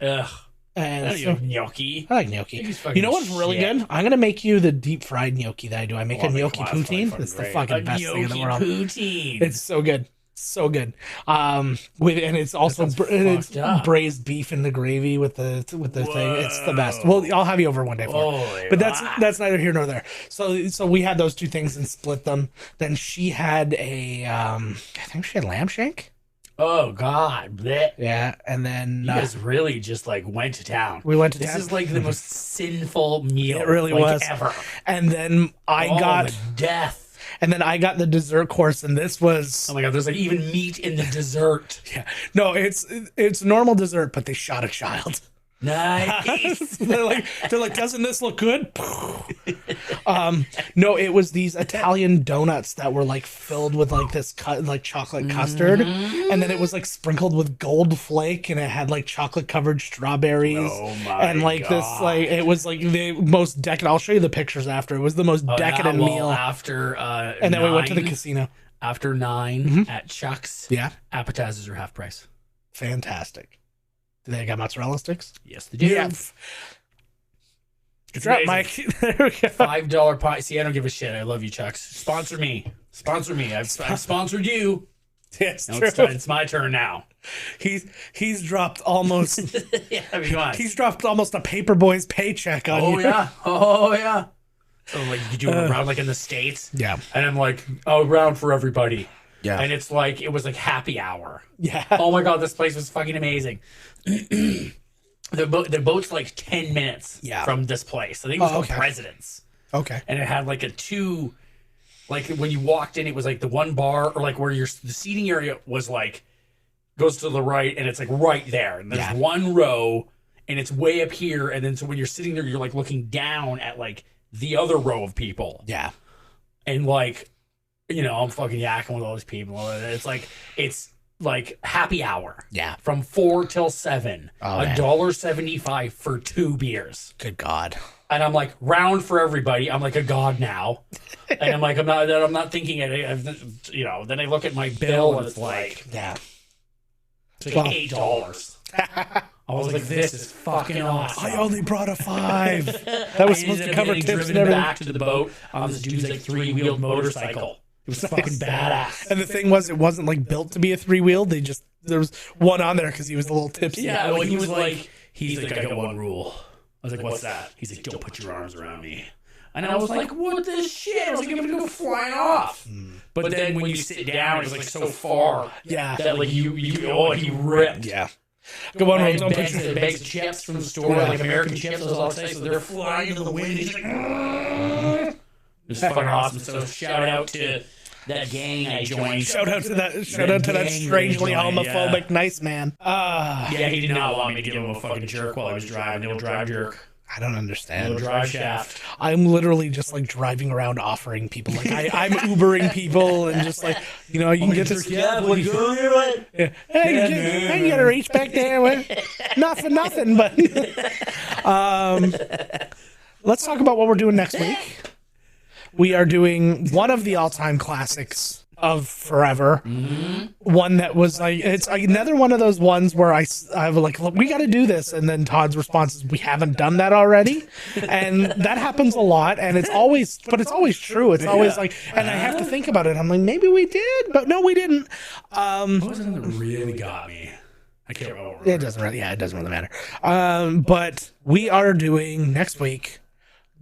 Speaker 2: Ugh.
Speaker 1: And
Speaker 2: I like gnocchi.
Speaker 1: I like gnocchi. You know what's really good? I'm gonna make you the deep fried gnocchi that I do. I make a gnocchi poutine. It's the fucking best thing in the world.
Speaker 2: Poutine.
Speaker 1: It's so good. So good. And it's also braised beef in the gravy with the thing. It's the best. Well, I'll have you over one day for it. But that's neither here nor there. So we had those two things and split them. Then she had I think she had lamb shank.
Speaker 2: Oh God! Blech.
Speaker 1: Yeah, and then
Speaker 2: you guys really just like went to town.
Speaker 1: We went to town.
Speaker 2: This is like the most sinful meal.
Speaker 1: It really was
Speaker 2: ever.
Speaker 1: And then I got
Speaker 2: the death.
Speaker 1: And then I got the dessert course, and this was
Speaker 2: oh my God! There's like even meat in the dessert.
Speaker 1: Yeah, no, it's normal dessert, but they shot a child.
Speaker 2: Nice.
Speaker 1: they're like, doesn't this look good? No, it was these Italian donuts that were like filled with like this chocolate custard, and then it was like sprinkled with gold flake, and it had like chocolate covered strawberries.
Speaker 2: Oh my
Speaker 1: and like
Speaker 2: God.
Speaker 1: This like it was like the most decadent. I'll show you the pictures after. It was the most decadent meal.
Speaker 2: After
Speaker 1: and then we went to the casino.
Speaker 2: After 9 at Chuck's, appetizers are half price.
Speaker 1: Fantastic. Do they got mozzarella sticks?
Speaker 2: Yes, they do.
Speaker 1: Yeah. Good job, Mike. There we go.
Speaker 2: $5 pie. See, I don't give a shit. I love you, Chucks. Sponsor me. I've sponsored you.
Speaker 1: Yes,
Speaker 2: no,
Speaker 1: true.
Speaker 2: It's my turn now.
Speaker 1: He's dropped almost.
Speaker 2: Yeah, I mean, come on.
Speaker 1: He's dropped almost a paperboy's paycheck on you.
Speaker 2: Oh yeah. So like you do it around like in the States.
Speaker 1: Yeah.
Speaker 2: And I'm like, around for everybody.
Speaker 1: Yeah.
Speaker 2: And it's like it was like happy hour.
Speaker 1: Yeah.
Speaker 2: Oh my God, this place was fucking amazing. The boat's like 10 minutes from this place. I think it was called President's.
Speaker 1: Okay.
Speaker 2: And it had like like when you walked in, it was like the one bar or like where the seating area was like goes to the right and it's like right there. And there's one row and it's way up here. And then so when you're sitting there, you're like looking down at like the other row of people.
Speaker 1: Yeah.
Speaker 2: And like, I'm fucking yakking with all these people. It's like happy hour.
Speaker 1: Yeah.
Speaker 2: From 4 till 7. $1.75 for 2 beers.
Speaker 1: Good God.
Speaker 2: And I'm like, round for everybody. I'm like a god now. And I'm like, I'm not thinking it. Then I look at my bill and it's like, it's like $8. I was like, this is fucking awesome.
Speaker 1: I only brought a 5. That was supposed to cover tips and everything.
Speaker 2: Back to the boat on this dude's like 3-wheeled motorcycle. It was fucking badass.
Speaker 1: And the thing was, it wasn't like built to be a 3-wheel. There was one on there because he was a little tipsy.
Speaker 2: Yeah, he's like, I got one rule. I was like, what's that? He's like, don't put your arms around me. And I was like, what the shit? I was like, I'm going to go flying off. But then when you sit down, it's like so far.
Speaker 1: Yeah.
Speaker 2: That like he ripped.
Speaker 1: Yeah. Go on,
Speaker 2: and bags of chips from the store, like American chips, those all say, so they're flying in the wind. He's like, it was fucking awesome. So shout out to that gang I joined.
Speaker 1: Shout out to that strangely homophobic nice man.
Speaker 2: Yeah, he did not want me to give him a fucking jerk while I was driving. He'll drive jerk.
Speaker 1: I don't understand.
Speaker 2: Little drive shaft.
Speaker 1: I'm literally just like driving around offering people. Like I'm Ubering people and just like, you know, you can get this.
Speaker 2: Yeah, well, you go here, right?
Speaker 1: Yeah. Hey, you gotta reach back there. Not for nothing, but let's talk about what we're doing next week. We are doing one of the all-time classics of forever. One that was like, it's another one of those ones where I was like, look, we got to do this, and then Todd's response is, we haven't done that already. And that happens a lot, and it's always true. It's always like, and I have to think about it. I'm like, maybe we did, but no, we didn't.
Speaker 2: What was it that really got me? I can't remember.
Speaker 1: It doesn't really matter. But we are doing next week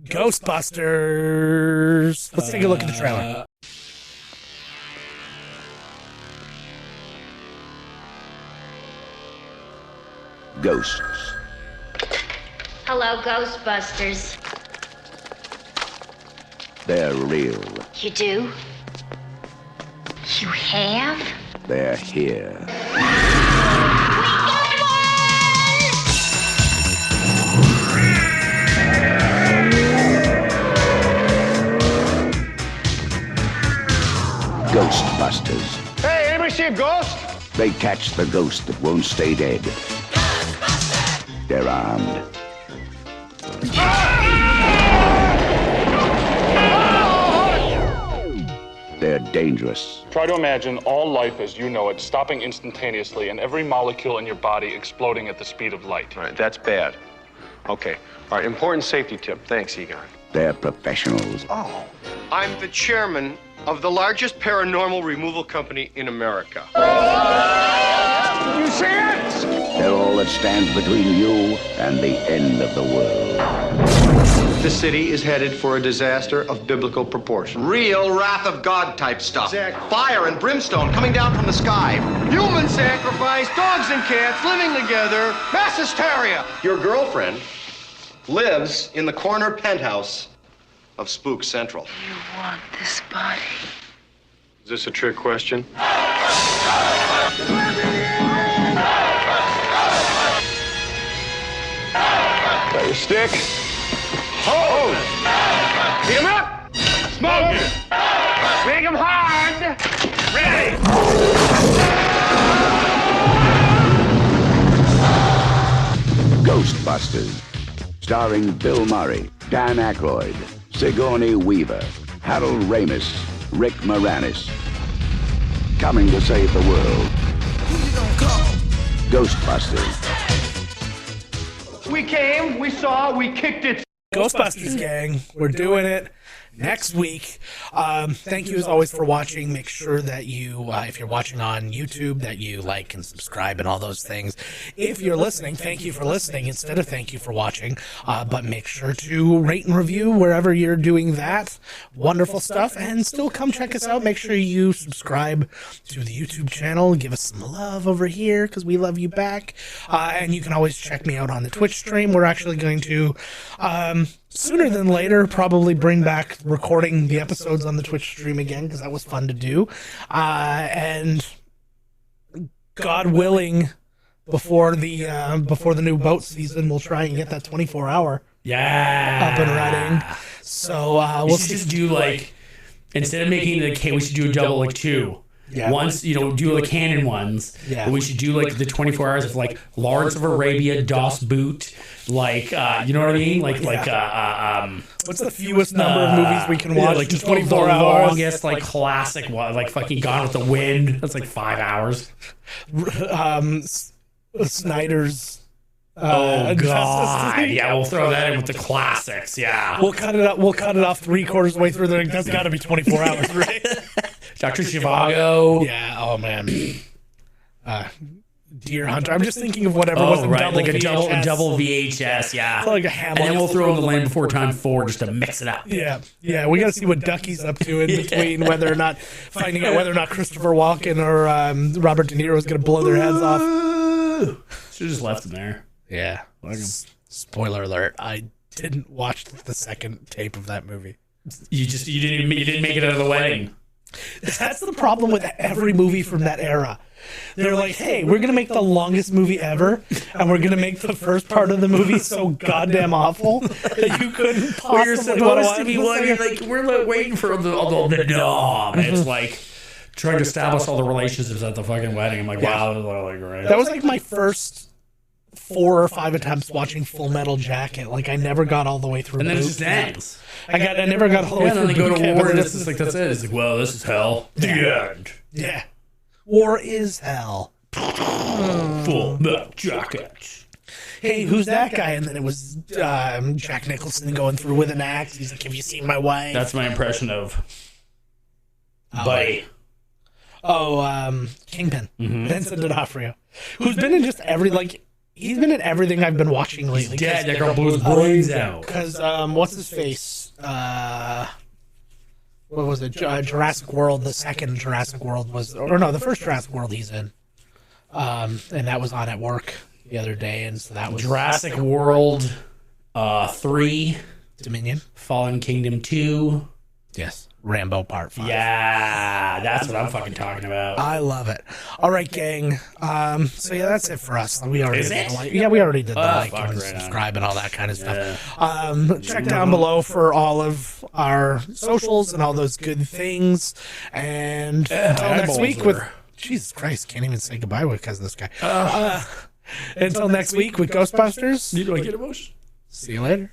Speaker 1: Ghostbusters. Let's take a look at the trailer.
Speaker 3: Ghosts.
Speaker 4: Hello, Ghostbusters.
Speaker 3: They're real.
Speaker 4: You do? You have?
Speaker 3: They're here. Ghostbusters.
Speaker 5: Hey, anybody see a ghost?
Speaker 3: They catch the ghost that won't stay dead. They're armed. They're dangerous.
Speaker 5: Try to imagine all life as you know it stopping instantaneously and every molecule in your body exploding at the speed of light.
Speaker 6: All right, that's bad. Okay. All right, important safety tip. Thanks, Egon.
Speaker 3: They're professionals.
Speaker 6: Oh, I'm the chairman of the largest paranormal removal company in America.
Speaker 5: You see it?
Speaker 3: They're all that stands between you and the end of the world.
Speaker 6: The city is headed for a disaster of biblical proportion. Real wrath of God type stuff.
Speaker 5: Exactly.
Speaker 6: Fire and brimstone coming down from the sky. Human sacrifice, dogs and cats living together. Mass hysteria. Your girlfriend lives in the corner penthouse of Spook Central.
Speaker 4: You want this body?
Speaker 6: Is this a trick question?
Speaker 5: Got your stick? Hold! Beat him up! Smoke it! Make him hard! Ready!
Speaker 3: Ghostbusters. Starring Bill Murray, Dan Aykroyd, Sigourney Weaver, Harold Ramis, Rick Moranis. Coming to save the world. Who you gonna call? Ghostbusters.
Speaker 5: We came, we saw, we kicked it.
Speaker 1: Ghostbusters, gang. We're doing it next week. Thank you as always for watching. Make sure that you, if you're watching on YouTube, that you like and subscribe and all those things. If you're listening, thank you for listening instead of thank you for watching. But make sure to rate and review wherever you're doing that. Wonderful stuff. And still come check us out. Make sure you subscribe to the YouTube channel. Give us some love over here because we love you back. And you can always check me out on the Twitch stream. We're actually going to, sooner than later, probably bring back recording the episodes on the Twitch stream again because that was fun to do. And God willing, before the new boat season, we'll try and get that 24-hour up and running. So we'll
Speaker 2: just do like, instead of making the we should do a double like two.
Speaker 1: Yeah.
Speaker 2: Once, do the canon ones.
Speaker 1: Yeah.
Speaker 2: But we should do like the 24 hours of like Lawrence of Arabia, Das Boot, like you know what I mean? Like
Speaker 1: what's the fewest number of movies we can watch?
Speaker 2: Like
Speaker 1: in
Speaker 2: just 24
Speaker 1: 24
Speaker 2: the
Speaker 1: hours.
Speaker 2: longest like classic one, like fucking Gone with the Wind. That's like 5 hours.
Speaker 1: Snyder's.
Speaker 2: Oh
Speaker 1: Justice
Speaker 2: God!
Speaker 1: League.
Speaker 2: Yeah, we'll throw that in with the classics. Yeah,
Speaker 1: We'll cut it up. We'll cut it off 3/4 way through there. That's got to be 24 hours, right?
Speaker 2: Dr. Zhivago.
Speaker 1: Yeah. Oh man. Deer Hunter. I'm just thinking of whatever was
Speaker 2: right, like a
Speaker 1: VHS.
Speaker 2: double VHS, yeah.
Speaker 1: Like a Hamlet.
Speaker 2: And then we'll throw in the Land Before Time 4 just to mix it up.
Speaker 1: Yeah. We got to see what Ducky's up to in between, finding out whether or not Christopher Walken or Robert De Niro is going to blow their heads off.
Speaker 2: Should have just left them there.
Speaker 1: Yeah. Spoiler alert: I didn't watch the second tape of that movie.
Speaker 2: You didn't make it out of the wedding.
Speaker 1: That's the problem with every movie from that era. They're like, hey, we're going to make the longest movie ever, and we're going to make the first part of the movie so goddamn awful that you couldn't possibly
Speaker 2: You're supposed to be like, we're waiting for the dom. It's like trying to establish all the relationships at the fucking wedding. I'm like, wow, like, right.
Speaker 1: That was like my first 4 or 5 attempts watching Full Metal Jacket. Like, I never got all the way through.
Speaker 2: And then it just ends.
Speaker 1: I never got all the way through.
Speaker 2: And then they go to war, and it's just like, that's it. It's like, well, this is hell. The end.
Speaker 1: Yeah. War is hell.
Speaker 2: Full Metal Jacket.
Speaker 1: Hey, who's that guy? And then it was Jack Nicholson going through with an axe. He's like, have you seen my wife?
Speaker 2: That's my impression of Buddy.
Speaker 1: Kingpin. Vincent D'Onofrio. Who's been in just he's been in everything I've been watching lately.
Speaker 2: Dead. That girl blew his brains out.
Speaker 1: Because, what's his face? What was it? Jurassic World. The second Jurassic World was, or no, the first Jurassic World he's in. And that was on at work the other day, and so that was
Speaker 2: Jurassic World 3,
Speaker 1: Dominion,
Speaker 2: Fallen Kingdom 2.
Speaker 1: Yes. Rambo Part 5.
Speaker 2: Yeah, that's what I'm fucking talking about.
Speaker 1: I love it. All right, gang. So yeah, that's it for us. We already
Speaker 2: Is
Speaker 1: did
Speaker 2: it?
Speaker 1: the like. Yeah, we already did the like
Speaker 2: fuck,
Speaker 1: and
Speaker 2: right
Speaker 1: subscribe and all that kind of stuff. Check down below for all of our socials and all those good things. And until next week with Jesus Christ, can't even say goodbye because of this guy. Until next week with Ghostbusters.
Speaker 2: Do I get emotion?
Speaker 1: See you later.